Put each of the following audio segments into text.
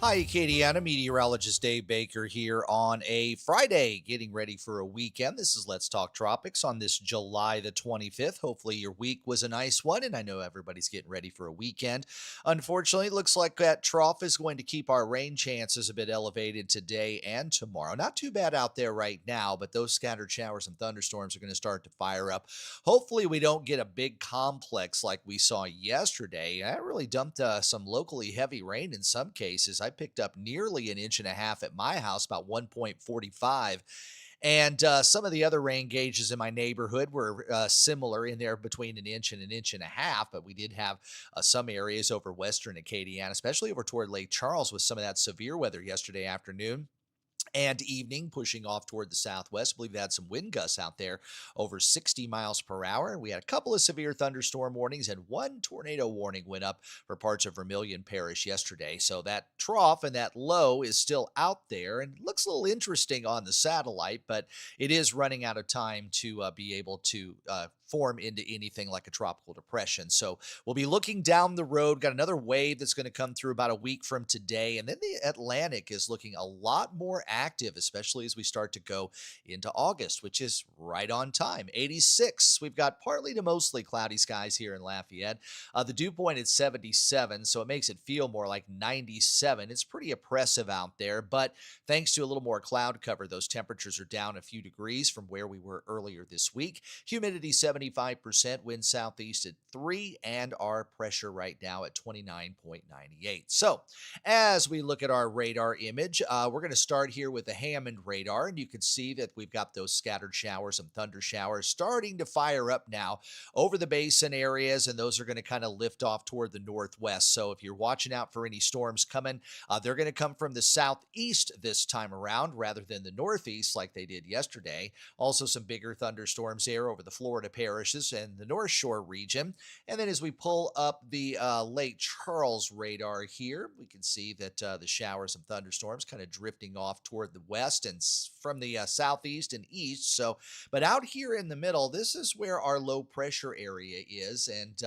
Hi, Acadiana. Meteorologist Dave Baker here on a Friday, getting ready for a weekend. This is Let's Talk Tropics on this July the 25th. Hopefully, your week was a nice one, and I know everybody's getting ready for a weekend. Unfortunately, it looks like that trough is going to keep our rain chances a bit elevated today and tomorrow. Not too bad out there right now, but those scattered showers and thunderstorms are going to start to fire up. Hopefully, we don't get a big complex like we saw yesterday. That really dumped some locally heavy rain in some cases. I picked up nearly an inch and a half at my house, about 1.45. And some of the other rain gauges in my neighborhood were similar in there between an inch and a half. But we did have some areas over western Acadiana, especially over toward Lake Charles, with some of that severe weather yesterday afternoon and evening, pushing off toward the southwest. I believe they had some wind gusts out there over 60 miles per hour. We had a couple of severe thunderstorm warnings, and one tornado warning went up for parts of Vermilion Parish yesterday. So that trough and that low is still out there and looks a little interesting on the satellite, but it is running out of time to be able to form into anything like a tropical depression. So we'll be looking down the road. Got another wave that's going to come through about a week from today. And then the Atlantic is looking a lot more active, especially as we start to go into August, which is right on time. 86. We've got partly to mostly cloudy skies here in Lafayette. The dew point is 77, so it makes it feel more like 97. It's pretty oppressive out there, but thanks to a little more cloud cover, those temperatures are down a few degrees from where we were earlier this week. Humidity 75%, wind southeast at 3, and our pressure right now at 29.98. So as we look at our radar image, we're going to start here with the Hammond radar, and you can see that we've got those scattered showers and thunder showers starting to fire up now over the basin areas, and those are going to kind of lift off toward the northwest. So if you're watching out for any storms coming, they're going to come from the southeast this time around rather than the northeast like they did yesterday. Also some bigger thunderstorms there over the Florida parishes and the North Shore region. And then as we pull up the Lake Charles radar here, we can see that the showers and thunderstorms kind of drifting off toward the west and from the southeast and east. So, but out here in the middle, this is where our low pressure area is. And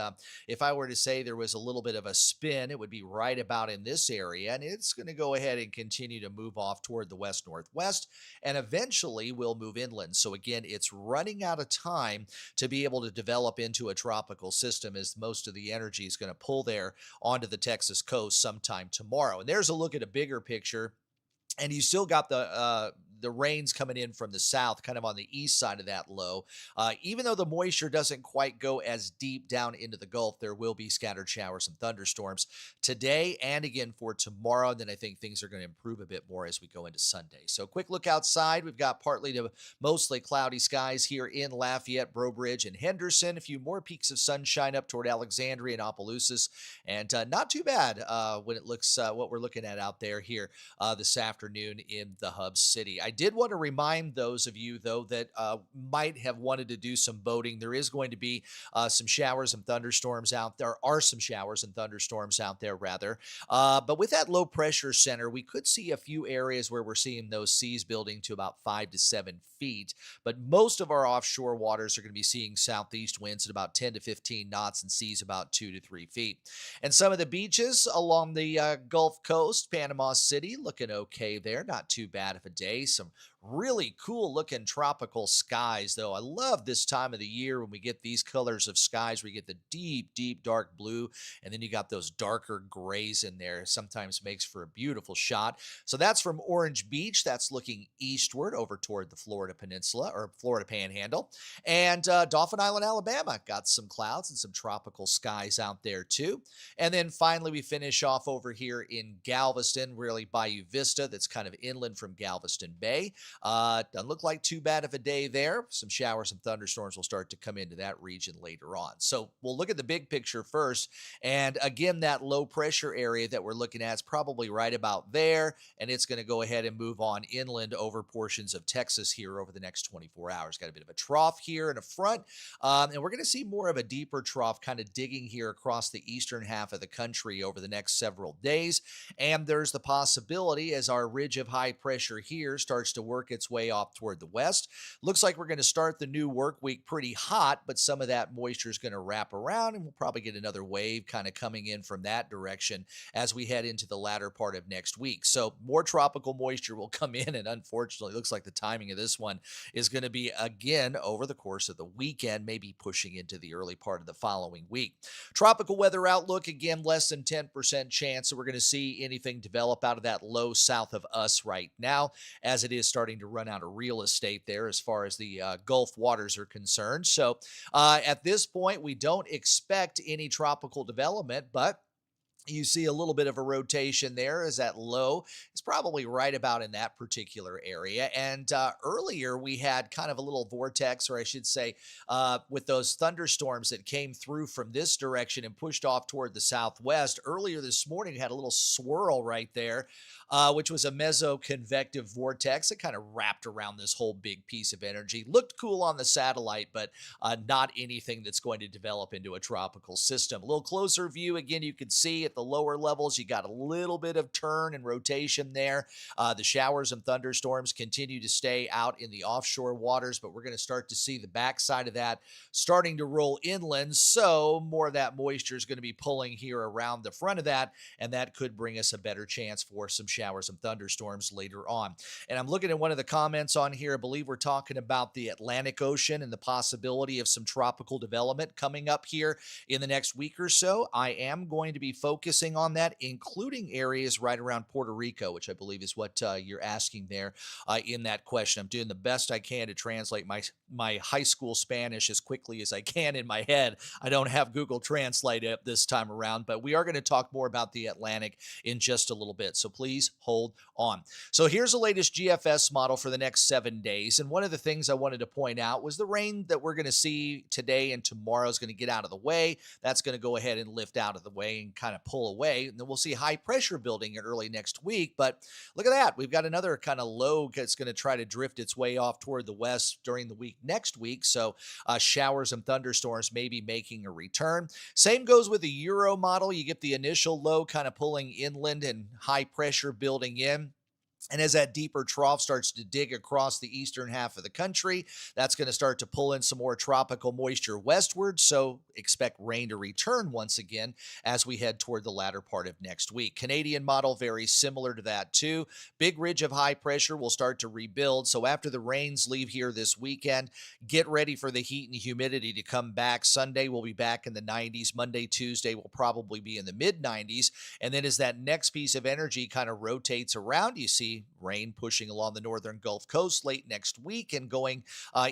if I were to say there was a little bit of a spin, it would be right about in this area. And it's going to go ahead and continue to move off toward the west northwest. And eventually we'll move inland. So again, it's running out of time to be able to develop into a tropical system, as most of the energy is going to pull there onto the Texas coast sometime tomorrow. And there's a look at a bigger picture. And you still got the rains coming in from the south, kind of on the east side of that low. Even though the moisture doesn't quite go as deep down into the Gulf, there will be scattered showers and thunderstorms today and again for tomorrow. And then I think things are going to improve a bit more as we go into Sunday. So quick look outside. We've got partly to mostly cloudy skies here in Lafayette, Breaux Bridge, and Henderson. A few more peaks of sunshine up toward Alexandria and Opelousas. And not too bad when it looks what we're looking at out there here this afternoon in the hub city. I did want to remind those of you, though, that might have wanted to do some boating. There is going to be some showers and thunderstorms out there. Are some showers and thunderstorms out there, rather. But with that low pressure center, we could see a few areas where we're seeing those seas building to about 5 to 7 feet. But most of our offshore waters are going to be seeing southeast winds at about 10 to 15 knots and seas about 2 to 3 feet. And some of the beaches along the Gulf Coast, Panama City, looking okay there. Not too bad of a day. Some really cool looking tropical skies, though. I love this time of the year when we get these colors of skies. We get the deep dark blue, and then you got those darker grays in there. Sometimes makes for a beautiful shot. So that's from Orange Beach. That's looking eastward over toward the Florida Peninsula or Florida Panhandle. And Dauphin Island, Alabama, got some clouds and some tropical skies out there too. And then finally we finish off over here in Galveston, really Bayou Vista. That's kind of inland from Galveston Bay. Doesn't look like too bad of a day there. Some showers and thunderstorms will start to come into that region later on. So we'll look at the big picture first. And again, that low pressure area that we're looking at is probably right about there. And it's going to go ahead and move on inland over portions of Texas here over the next 24 hours. Got a bit of a trough here in the front. And we're going to see more of a deeper trough kind of digging here across the eastern half of the country over the next several days. And there's the possibility as our ridge of high pressure here starts to work work its way off toward the west. Looks like we're going to start the new work week pretty hot, but some of that moisture is going to wrap around, and we'll probably get another wave kind of coming in from that direction as we head into the latter part of next week. So more tropical moisture will come in, and unfortunately, it looks like the timing of this one is going to be again over the course of the weekend, maybe pushing into the early part of the following week. Tropical weather outlook, again, less than 10% chance that we're going to see anything develop out of that low south of us right now, as it is starting to run out of real estate there as far as the Gulf waters are concerned. So at this point, we don't expect any tropical development, but you see a little bit of a rotation there as that low is probably right about in that particular area. And earlier we had kind of a little vortex, or I should say, with those thunderstorms that came through from this direction and pushed off toward the southwest. Earlier this morning, we had a little swirl right there, which was a mesoconvective vortex that kind of wrapped around this whole big piece of energy. Looked cool on the satellite, but not anything that's going to develop into a tropical system. A little closer view, again, you can see at the lower levels, you got a little bit of turn and rotation there. The showers and thunderstorms continue to stay out in the offshore waters, but we're going to start to see the backside of that starting to roll inland. So more of that moisture is going to be pulling here around the front of that, and that could bring us a better chance for some showers and thunderstorms later on. And I'm looking at one of the comments on here. I believe we're talking about the Atlantic Ocean and the possibility of some tropical development coming up here in the next week or so. I am going to be focusing on that, including areas right around Puerto Rico, which I believe is what you're asking there in that question. I'm doing the best I can to translate my high school Spanish as quickly as I can in my head. I don't have Google Translate up this time around, but we are going to talk more about the Atlantic in just a little bit. So please hold on. So here's the latest GFS model for the next 7 days. And one of the things I wanted to point out was the rain that we're going to see today and tomorrow is going to get out of the way. That's going to go ahead and lift out of the way and kind of pull away. And then we'll see high pressure building early next week. But look at that. We've got another kind of low that's going to try to drift its way off toward the west during the week next week. So showers and thunderstorms may be making a return. Same goes with the Euro model. You get the initial low kind of pulling inland and high pressure building in. And as that deeper trough starts to dig across the eastern half of the country, that's going to start to pull in some more tropical moisture westward. So expect rain to return once again as we head toward the latter part of next week. Canadian model, very similar to that too. Big ridge of high pressure will start to rebuild. So after the rains leave here this weekend, get ready for the heat and humidity to come back. Sunday, we'll be back in the 90s. Monday, Tuesday, we'll probably be in the mid 90s. And then as that next piece of energy kind of rotates around, you see rain pushing along the northern Gulf Coast late next week and going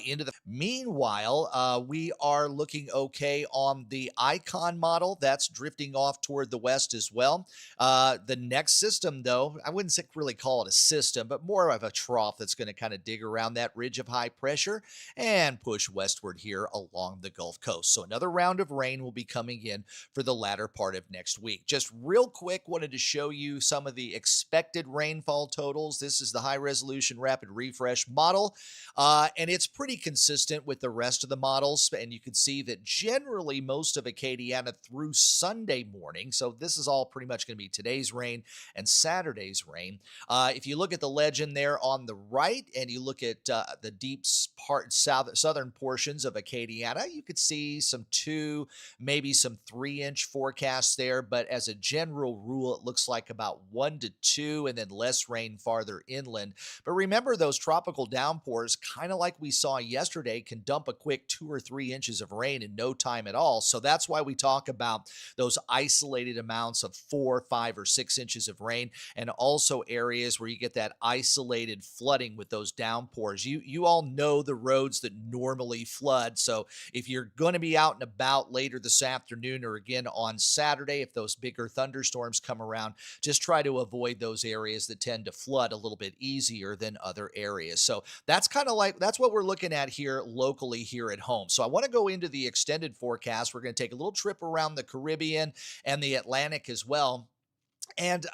into the. Meanwhile, we are looking okay on the Icon model. That's drifting off toward the west as well. The next system, though, I wouldn't really call it a system, but more of a trough that's going to kind of dig around that ridge of high pressure and push westward here along the Gulf Coast. So another round of rain will be coming in for the latter part of next week. Just real quick, wanted to show you some of the expected rainfall totals. This is the high resolution rapid refresh model, and it's pretty consistent with the rest of the models. And you can see that generally most of Acadiana through Sunday morning. So this is all pretty much going to be today's rain and Saturday's rain. If you look at the legend there on the right, and you look at the deep southern portions of Acadiana, you could see some 2, maybe some 3-inch forecasts there. But as a general rule, it looks like about 1 to 2, and then less rain farther inland. But remember, those tropical downpours, kind of like we saw yesterday, can dump a quick 2 or 3 inches of rain in no time at all. So that's why we talk about those isolated amounts of 4, 5, or 6 inches of rain, and also areas where you get that isolated flooding with those downpours. You all know the roads that normally flood. So if you're going to be out and about later this afternoon or again on Saturday, if those bigger thunderstorms come around, just try to avoid those areas that tend to flood a little bit easier than other areas. So that's what we're looking at here locally here at home. So I want to go into the extended forecast. We're going to take a little trip around the Caribbean and the Atlantic as well. And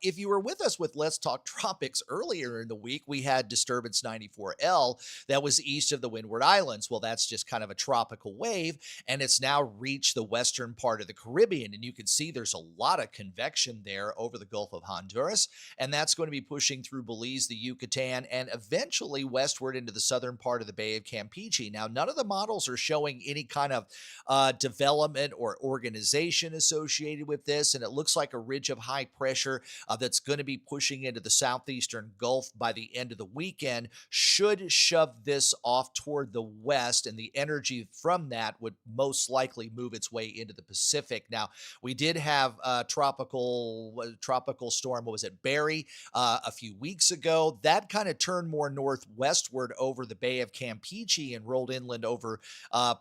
if you were with us with Let's Talk Tropics earlier in the week, we had Disturbance 94L that was east of the Windward Islands. Well, that's just kind of a tropical wave, and it's now reached the western part of the Caribbean. And you can see there's a lot of convection there over the Gulf of Honduras, and that's going to be pushing through Belize, the Yucatan, and eventually westward into the southern part of the Bay of Campeche. Now, none of the models are showing any kind of development or organization associated with this, and it looks like a ridge of high pressure that's going to be pushing into the southeastern Gulf by the end of the weekend should shove this off toward the west, and the energy from that would most likely move its way into the Pacific. Now, we did have a tropical storm. What was it, Barry, a few weeks ago? That kind of turned more northwestward over the Bay of Campeche and rolled inland over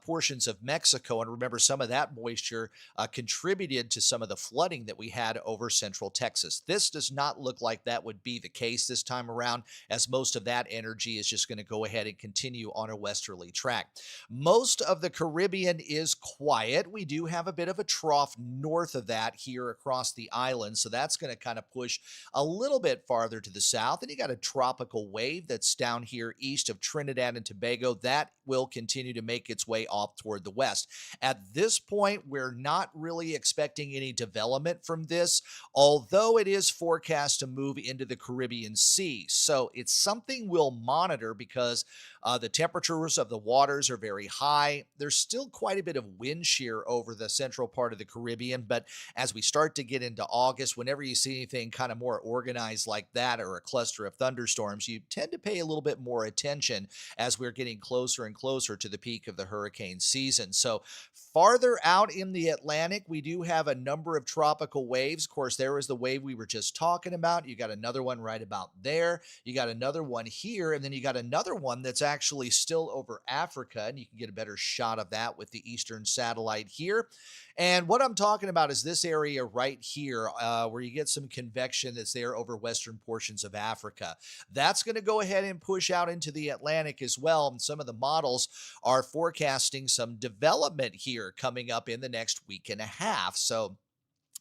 portions of Mexico. And remember, some of that moisture contributed to some of the flooding that we had over central Texas. This does not look like that would be the case this time around, as most of that energy is just going to go ahead and continue on a westerly track. Most of the Caribbean is quiet. We do have a bit of a trough north of that here across the island, so that's going to kind of push a little bit farther to the south. And you got a tropical wave that's down here east of Trinidad and Tobago that will continue to make its way off toward the west. At this point, we're not really expecting any development from this, although it is forecast to move into the Caribbean Sea. So it's something we'll monitor because the temperatures of the waters are very high. There's still quite a bit of wind shear over the central part of the Caribbean, but as we start to get into August, whenever you see anything kind of more organized like that or a cluster of thunderstorms, you tend to pay a little bit more attention as we're getting closer and closer to the peak of the hurricane season. So farther out in the Atlantic, we do have a number of tropical waves. Of course, there was the wave we were just talking about. You got another one right about there. You got another one here, and then you got another one that's actually still over Africa, and you can get a better shot of that with the eastern satellite here. And what I'm talking about is this area right here, where you get some convection that's there over western portions of Africa. That's going to go ahead and push out into the Atlantic as well. And some of the models are forecasting some development here coming up in the next week and a half. So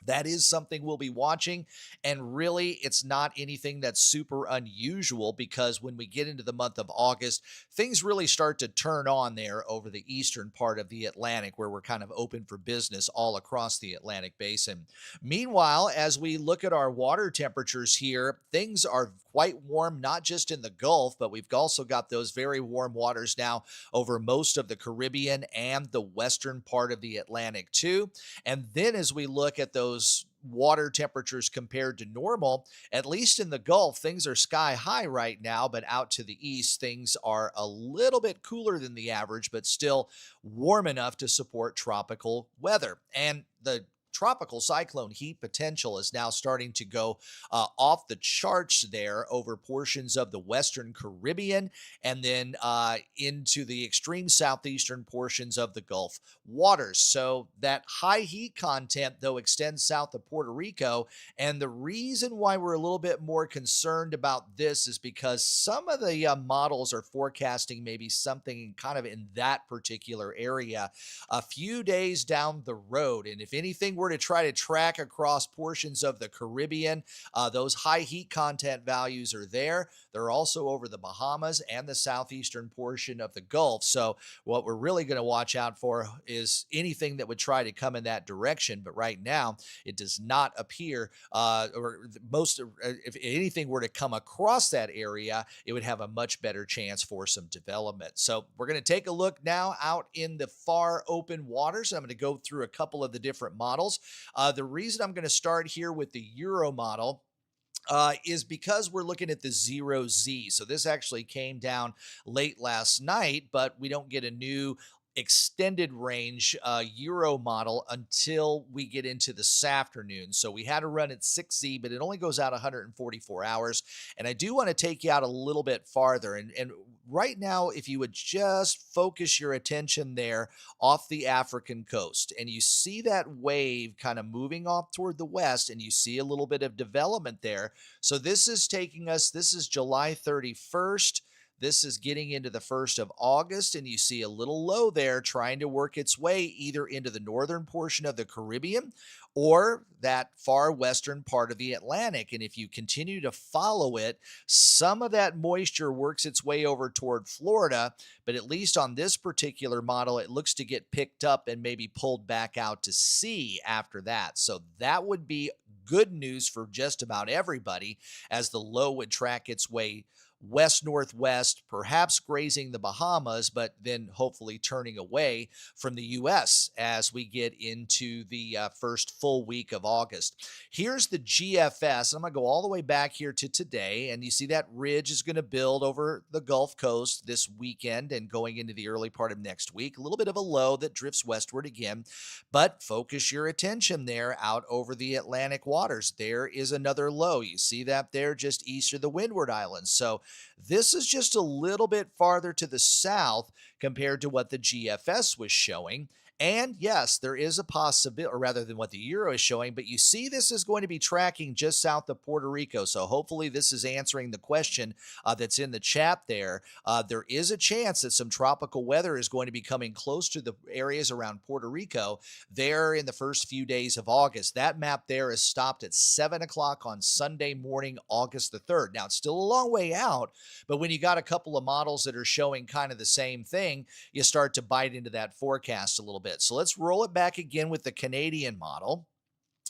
that is something we'll be watching. And really, it's not anything that's super unusual because when we get into the month of August, things really start to turn on there over the eastern part of the Atlantic, where we're kind of open for business all across the Atlantic basin. Meanwhile, as we look at our water temperatures here, things are quite warm, not just in the Gulf, but we've also got those very warm waters now over most of the Caribbean and the western part of the Atlantic too. And then as we look at those water temperatures compared to normal, at least in the Gulf, things are sky high right now, but out to the east, things are a little bit cooler than the average, but still warm enough to support tropical weather. And the tropical cyclone heat potential is now starting to go off the charts there over portions of the Western Caribbean and then into the extreme southeastern portions of the Gulf waters. So that high heat content, though, extends south of Puerto Rico. And the reason why we're a little bit more concerned about this is because some of the models are forecasting maybe something kind of in that particular area a few days down the road. And if anything were to try to track across portions of the Caribbean, those high heat content values are there. They're also over the Bahamas and the southeastern portion of the Gulf. So what we're really going to watch out for is anything that would try to come in that direction. But right now, it does not appear, if anything were to come across that area, it would have a much better chance for some development. So we're going to take a look now out in the far open waters. I'm going to go through a couple of the different models. The reason I'm going to start here with the Euro model is because we're looking at the 0Z. So this actually came down late last night, but we don't get a new extended range Euro model until we get into this afternoon. So we had to run at 6Z, but it only goes out 144 hours. And I do want to take you out a little bit farther. And right now, if you would just focus your attention there off the African coast, and you see that wave kind of moving off toward the west, and you see a little bit of development there. So this is taking us, this is July 31st. This is getting into the 1st of August, and you see a little low there trying to work its way either into the northern portion of the Caribbean or that far western part of the Atlantic. And if you continue to follow it, some of that moisture works its way over toward Florida, but at least on this particular model, it looks to get picked up and maybe pulled back out to sea after that. So that would be good news for just about everybody, as the low would track its way west northwest, perhaps grazing the Bahamas, but then hopefully turning away from the U.S. as we get into the first full week of August. Here's the GFS. I'm going to go all the way back here to today, and you see that ridge is going to build over the Gulf Coast this weekend and going into the early part of next week. A little bit of a low that drifts westward again, but focus your attention there out over the Atlantic waters. There is another low. You see that there just east of the Windward Islands. So this is just a little bit farther to the south compared to what the GFS was showing. And yes, there is a possibility, or rather than what the Euro is showing, but you see this is going to be tracking just south of Puerto Rico. So hopefully this is answering the question that's in the chat there. There is a chance that some tropical weather is going to be coming close to the areas around Puerto Rico there in the first few days of August. That map there is stopped at 7 o'clock on Sunday morning, August the 3rd. Now, it's still a long way out, but when you got a couple of models that are showing kind of the same thing, you start to bite into that forecast a little bit. So let's roll it back again with the Canadian model,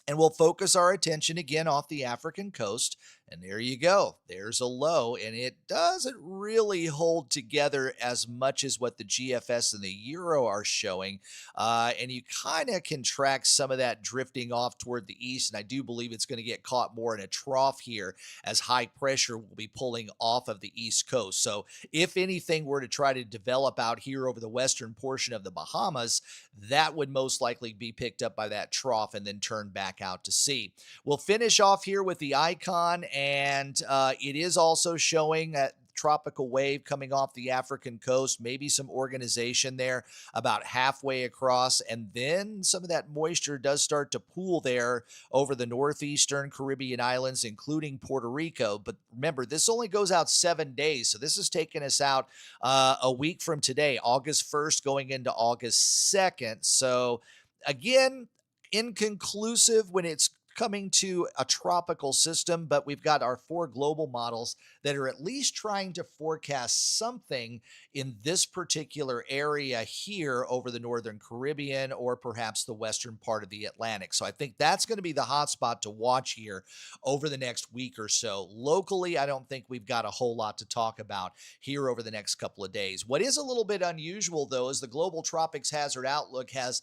and we'll focus our attention again off the African coast. And there you go. There's a low, and it doesn't really hold together as much as what the GFS and the Euro are showing. And you kind of can track some of that drifting off toward the east. And I do believe it's going to get caught more in a trough here as high pressure will be pulling off of the east coast. So if anything were to try to develop out here over the western portion of the Bahamas, that would most likely be picked up by that trough and then turned back out to sea. We'll finish off here with the icon, and it is also showing that tropical wave coming off the African coast, maybe some organization there about halfway across, and then some of that moisture does start to pool there over the northeastern Caribbean islands, including Puerto Rico. But remember, this only goes out 7 days, so this is taking us out a week from today, August 1st going into August 2nd. So again, inconclusive when it's coming to a tropical system, but we've got our 4 global models that are at least trying to forecast something in this particular area here over the northern Caribbean or perhaps the western part of the Atlantic. So I think that's going to be the hot spot to watch here over the next week or so. Locally, I don't think we've got a whole lot to talk about here over the next couple of days. What is a little bit unusual, though, is the Global Tropics Hazard Outlook has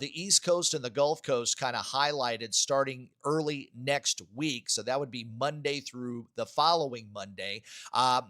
the East Coast and the Gulf Coast kind of highlighted starting early next week. So that would be Monday through the following Monday. I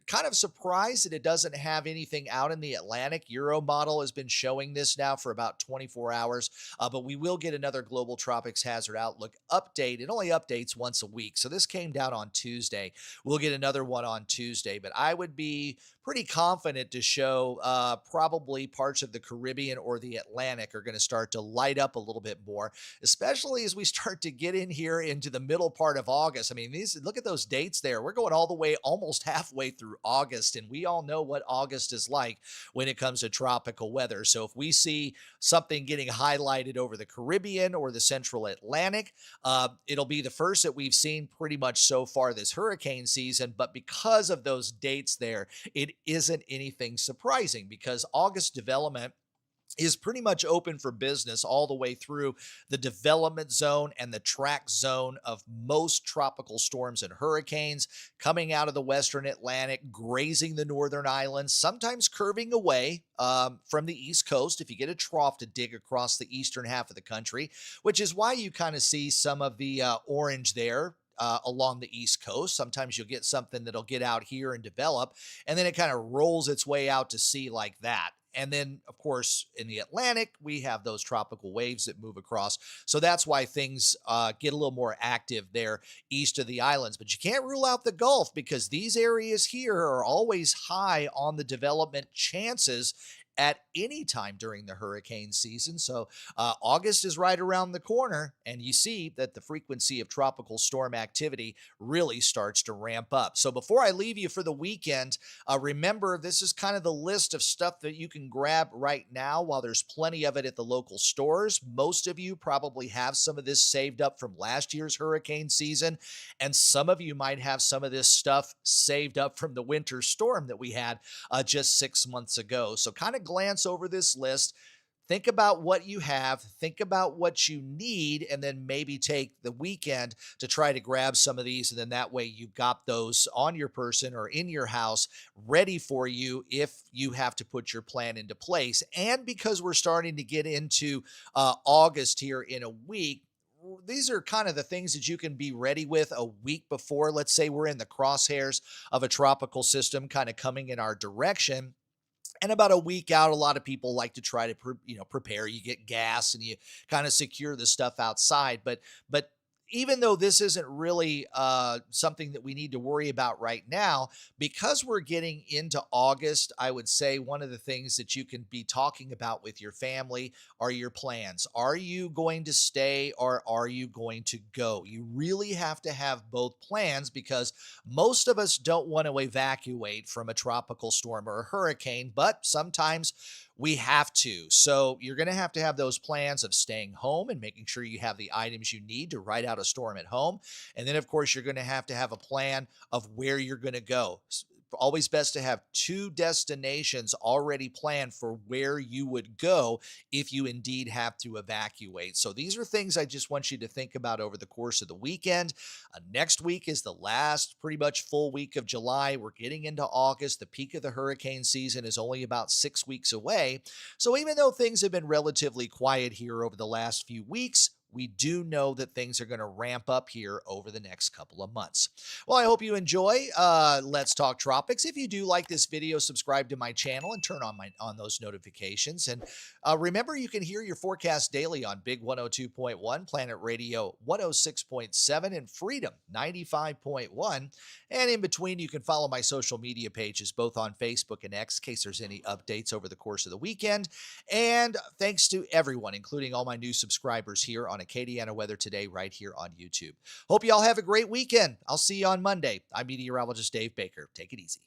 kind of surprised that it doesn't have anything out in the Atlantic. Euro model has been showing this now for about 24 hours, but we will get another Global Tropics Hazard Outlook update. It only updates once a week. So this came down on Tuesday. We'll get another one on Tuesday, but I would be pretty confident to show probably parts of the Caribbean or the Atlantic are going to start to light up a little bit more, especially as we start to get in here into the middle part of August. I mean, look at those dates there. We're going all the way almost halfway through August, and we all know what August is like when it comes to tropical weather. So if we see something getting highlighted over the Caribbean or the central Atlantic, it'll be the first that we've seen pretty much so far this hurricane season. But because of those dates there, it isn't anything surprising because August development is pretty much open for business all the way through the development zone and the track zone of most tropical storms and hurricanes coming out of the western Atlantic, grazing the northern islands, sometimes curving away from the east coast if you get a trough to dig across the eastern half of the country, which is why you kind of see some of the orange there along the East Coast. Sometimes you'll get something that'll get out here and develop, and then it kind of rolls its way out to sea like that. And then, of course, in the Atlantic, we have those tropical waves that move across. So that's why things get a little more active there east of the islands. But you can't rule out the Gulf because these areas here are always high on the development chances at any time during the hurricane season. So August is right around the corner, and you see that the frequency of tropical storm activity really starts to ramp up. So before I leave you for the weekend, remember, this is kind of the list of stuff that you can grab right now while there's plenty of it at the local stores. Most of you probably have some of this saved up from last year's hurricane season, and some of you might have some of this stuff saved up from the winter storm that we had just 6 months ago. So kind of glance over this list. Think about what you have, think about what you need, and then maybe take the weekend to try to grab some of these. And then that way you've got those on your person or in your house ready for you if you have to put your plan into place. And because we're starting to get into August here in a week, these are kind of the things that you can be ready with a week before. Let's say we're in the crosshairs of a tropical system kind of coming in our direction. And about a week out, a lot of people like to try to prepare. You get gas and you kind of secure the stuff outside. But even though this isn't really something that we need to worry about right now, because we're getting into August, I would say one of the things that you can be talking about with your family are your plans. Are you going to stay or are you going to go? You really have to have both plans, because most of us don't want to evacuate from a tropical storm or a hurricane, but sometimes we have to. So you're going to have those plans of staying home and making sure you have the items you need to ride out a storm at home. And then, of course, you're going to have a plan of where you're going to go. Always best to have two destinations already planned for where you would go if you indeed have to evacuate. So these are things I just want you to think about over the course of the weekend. Next week is the last pretty much full week of July. We're getting into August. The peak of the hurricane season is only about 6 weeks away. So even though things have been relatively quiet here over the last few weeks, we do know that things are going to ramp up here over the next couple of months. Well, I hope you enjoy Let's Talk Tropics. If you do like this video, subscribe to my channel and turn on those notifications. And remember, you can hear your forecast daily on Big 102.1, Planet Radio 106.7, and Freedom 95.1. And in between, you can follow my social media pages, both on Facebook and X, in case there's any updates over the course of the weekend. And thanks to everyone, including all my new subscribers here on Acadiana Weather Today right here on YouTube. Hope you all have a great weekend. I'll see you on Monday. I'm meteorologist Dave Baker. Take it easy.